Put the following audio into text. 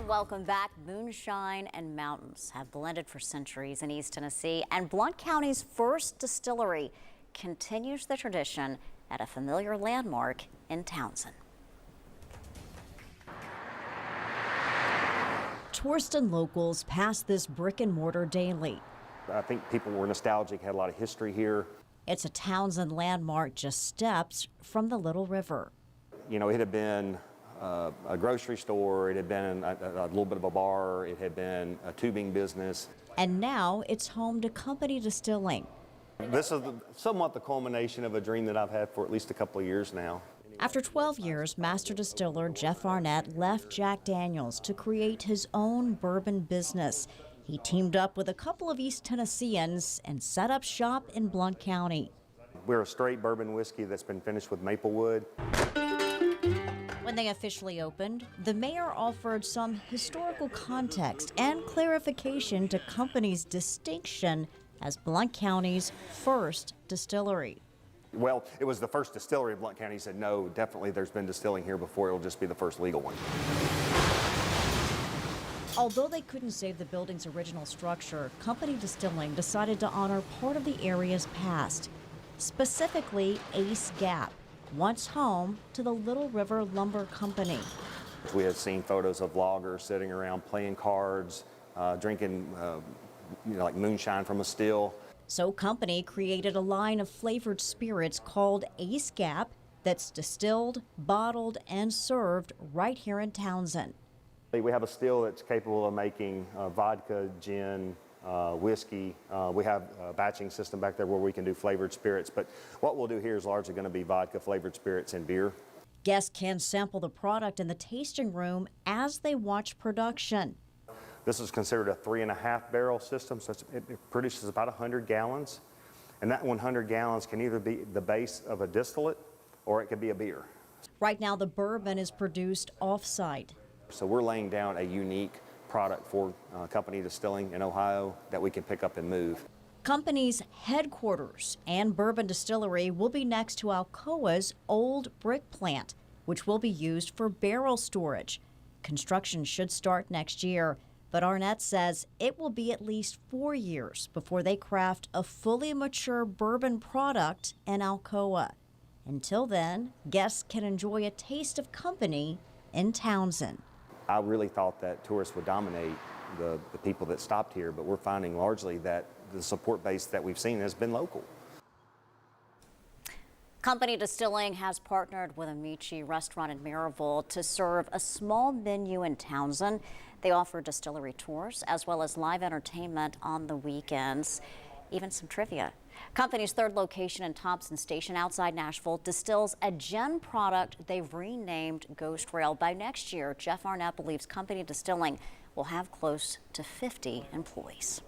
And welcome back. Moonshine and mountains have blended for centuries in East Tennessee, and Blount County's first distillery continues the tradition at a familiar landmark in Townsend. Tourists and locals pass this brick and mortar daily. I think people were nostalgic, had a lot of history here. It's a Townsend landmark just steps from the Little River. You know, it had been a grocery store, it had been a little bit of a bar, it had been a tubing business. And now it's home to Company Distilling. This is somewhat the culmination of a dream that I've had for at least a couple of years now. After 12 years, master distiller Jeff Arnett left Jack Daniels to create his own bourbon business. He teamed up with a couple of East Tennesseans and set up shop in Blount County. We're a straight bourbon whiskey that's been finished with maple wood. When they officially opened, the mayor offered some historical context and clarification to Company's distinction as Blount County's first distillery. Well, it was the first distillery in Blount County. He said, no, definitely there's been distilling here before. It'll just be the first legal one. Although they couldn't save the building's original structure, Company Distilling decided to honor part of the area's past, specifically Ace Gap, once home to the Little River Lumber Company. We had seen photos of loggers sitting around playing cards, drinking like moonshine from a still. So Company created a line of flavored spirits called Ace Gap that's distilled, bottled, and served right here in Townsend. We have a still that's capable of making vodka, gin, whiskey. We have a batching system back there where we can do flavored spirits, but what we'll do here is largely going to be vodka, flavored spirits, and beer. Guests can sample the product in the tasting room as they watch production. This is considered a 3.5 barrel system, so it produces about 100 gallons. And that 100 gallons can either be the base of a distillate or it could be a beer. Right now, the bourbon is produced off-site. So we're laying down a unique product for Company Distilling in Ohio that we can pick up and move. Company's headquarters and bourbon distillery will be next to Alcoa's old brick plant, which will be used for barrel storage. Construction should start next year, but Arnett says it will be at least 4 years before they craft a fully mature bourbon product in Alcoa. Until then, guests can enjoy a taste of Company in Townsend. I really thought that tourists would dominate the people that stopped here, but we're finding largely that the support base that we've seen has been local. Company Distilling has partnered with Amici Restaurant in Maryville to serve a small menu in Townsend. They offer distillery tours as well as live entertainment on the weekends, even some trivia. Company's third location in Thompson Station outside Nashville distills a gin product they've renamed Ghost Rail. By next year, Jeff Arnett believes Company Distilling will have close to 50 employees.